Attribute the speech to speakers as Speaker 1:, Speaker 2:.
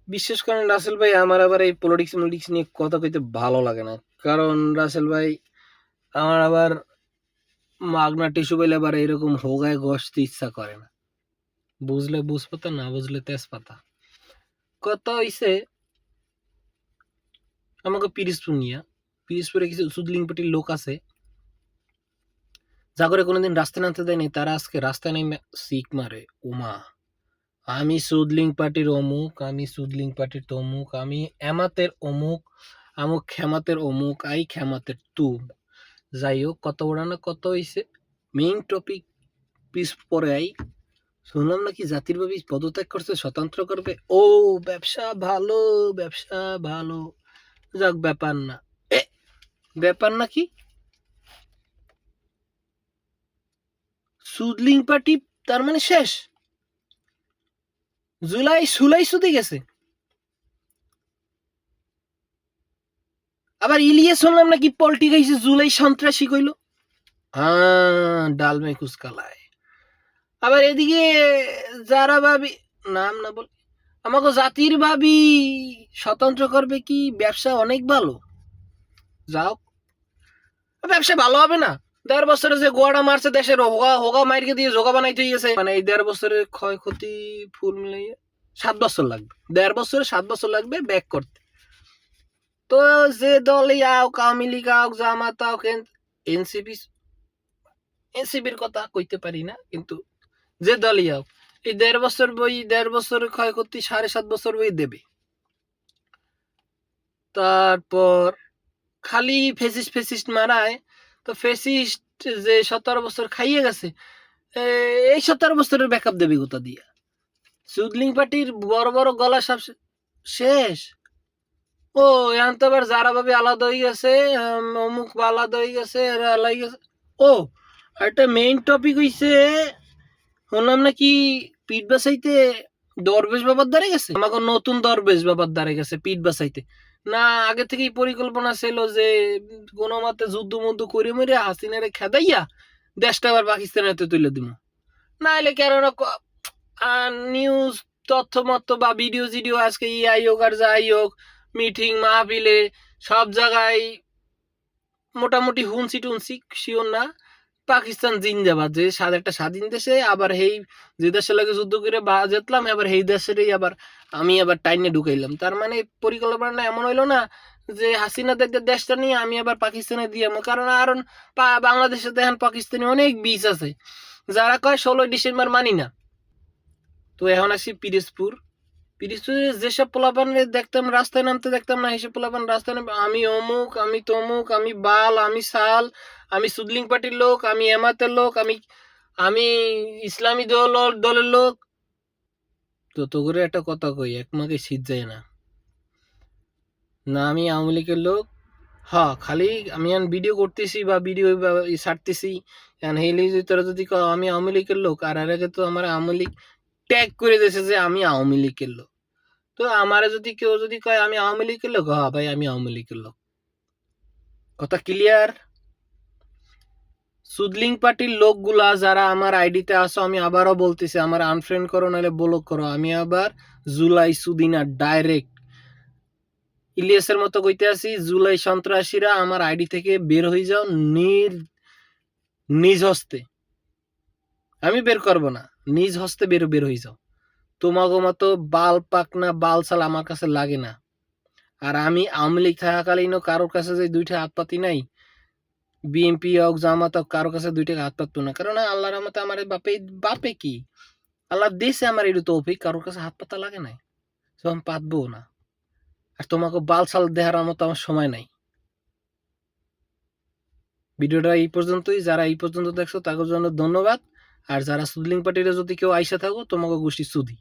Speaker 1: বিশেষ করেন রাসেল ভাই, আমার আবার এই পলিটিক্স নিয়ে কথা কইতে ভালো লাগে না। কারণ রাসেল ভাই, আমার আবার মাগনা টিস্যু পাইলে আবার এরকম হোগায় ঘষতে ইচ্ছা করে না। বুঝলে বুঝপাতা, না বুঝলে তেজপাতা। কথা হইছে আমাকে পিরিজপুরে কিছু সুদলিং পার্টির লোক আছে, যা করে কোনোদিন রাস্তায় নামতে দেয়নি, তারা আজকে রাস্তায় নেমে সিক মারে। উমা, আমি সুদলিং পার্টির অমুক, আমি সুদলিং পার্টির তমুক, আমি এমাতের অমুক, আমুক খেমাতের অমুক, আই খেমাতের তুম। যাই হোক, কত বড় না কত হইছে, মেইন টপিক পিস পরে আই। শুনলাম নাকি জাতির ভাবি পদত্যাগ করছে, স্বতন্ত্র করবে। ও, ব্যবসা ভালো, ব্যবসা ভালো। যাক, ব্যাপার না। এ, ব্যাপার নাকি সুদলিং পার্টি তার মানে শেষ? জুলাই সুলাই সুদি গেছে। আবার ইলিয়াস শুনলাম নাকি পল্টি গাইছে, জুলাই সন্ত্রাসী কইল। ডালমে কুচকালায়। আবার এদিকে যারা ভাবি, নাম না বল, আমাকে জাতির ভাবি স্বতন্ত্র করবে কি, ব্যবসা অনেক ভালো। যাও, ব্যবসা ভালো হবে না? ১.৫ বছরে যে গোয়াটা মারছে দেশের, হোগা হোগা মাইরকে দিয়ে জোগা বানাইতে গেছে, মানে এই ১.৫ বছরের ক্ষয়ক্ষতি ফুল মিলিয়ে ৭ বছর লাগবে। ১.৫ বছরে ৭ বছর লাগবে ব্যাক করতে। তো যে দলই আওক, আওয়ামী লীগ আওক, জামাত আওক, এনসিপি, এনসিপির কথা কইতে পারি না, কিন্তু যে দলই আওক, এই ১.৫ বছর বই, ১.৫ বছরের ক্ষয়ক্ষতি ৭.৫ বছর বই দেবে। তারপর খালি ফেসিস্ট মারায়, তো ফেসিস্ট যে ১৭ বছর খাইয়ে গেছে, এই ১৭ বছরের ব্যাকআপ দেবে কোথা দিয়া? সুদলিং পার্টির বড় বড় গলা সব শেষ। ও, এখন তো আবার যারা ভাবে আলাদা হয়ে গেছে, অমুক আলাদা হয়ে গেছে, এরা আলাদা হয়ে গেছে। ও, একটা মেইন টপিক হইছে, শুনলাম নাকি পিঠ বাসাইতে দরবেশ বাবার দ্বারে গেছে। আমাকে নতুন দরবেশ বাবার দ্বারে গেছে পিঠ বাসাইতে। না, আগে থেকেই পরিকল্পনা ছিল যে কোনো মতে যুদ্ধ মুদ্ধ করে মেরে হাসিনারে খেদাইয়া দেশটা আবার পাকিস্তানের হাতে তুলে দিব। না এলে কেননা নিউজ তথ্য মত্ত বা ভিডিও আজকে ইয়াই হোক আর যাই হোক, মিটিং মাহফিলে সব জায়গায় মোটামুটি হুনসি টুনসি, শিওর না, পাকিস্তান জিন্দাবাদ, যে একটা স্বাধীন দেশে আবার হেই যে দেশের লাগে যুদ্ধ করে জিতলাম, এবার এই দেশেরই আবার আমি আবার টাইনে ঢুকাইলাম। তার মানে পরিকল্পনা এমন হইলো না যে হাসিনা দেশটা নিয়ে আমি আবার পাকিস্তানে দিয়ে, কারণ আর বাংলাদেশে দেখেন পাকিস্তানি অনেক বীজ আছে, যারা কয় ১৬ই ডিসেম্বর মানি না। তো এখন আসি পিরোজপুরে যেসব পোলাপান দেখতাম রাস্তায় নামতে দেখতাম না, সেসব পোলাপান রাস্তায় নামে আমি অমুক, আমি তমুক, আমি বাল, আমি সাল, আমি সুদলিং পার্টির লোক, আমি এমাতের লোক, আমি আমি ইসলামী দলের লোক। তো করে একটা কথা কই, এক মাকে শীত যায় না। না আমি আওয়ামী লীগের লোক, হ্যাঁ, খালি আমি এখন ভিডিও করতেছি বা ভিডিও ছাড়তেছি, হেলি তোরা যদি আমি আওয়ামী লীগের লোক, আর আগে তো আমার আওয়ামী লীগ ট্যাগ করে দিয়েছে যে আমি আওয়ামী লীগের লোক। তো আমারে যদি কেউ যদি কয় আমি আওয়ামী লীগের লোক, হ্যাঁ ভাই আমি আওয়ামী লীগের লোক, কথা ক্লিয়ার। সুদলিং পার্টির লোকগুলা যারা আমার আইডিতে আসো, আমি আবারও বলতেছি, আমার আনফ্রেন্ড করো নাহলে ব্লক করো। আমি আবার জুলাই সুদিনা ডাইরেক্ট ইলিয়াসের মতো কইতে আছি, জুলাই সন্ত্রাসীরা আমার আইডি থেকে বের হয়ে যাও নিজ হস্তে। আমি বের করব না, নিজ হস্তে বের হয়ে যাও। তোমাগো মতো বাল পাকনা বাল সাল আমার কাছে লাগে না। আর আমি আওয়ামী লীগ থাকাকালীনও কারোর কাছে যে ২টা হাত পাতি নাই, বিএনপি হোক জামাত হোক, কারোর কাছে ২ টাকা হাত পাততো না। কারণ আল্লাহর রহমতে আমার বাপে কি আল্লাহ দিয়েছে আমার একটু তৌফিক, কারোর কাছে হাত পাতা লাগে নাই, তখন পাতবো না। আর তোমাকে বালসাল দেখার মতো আমার সময় নাই। ভিডিওটা এই পর্যন্তই। যারা এই পর্যন্ত দেখছো তাদের জন্য ধন্যবাদ। আর যারা সুদলিং পার্টিরা যদি কেউ আইসা থাকো, তোমাকে গোষ্ঠী সুদি।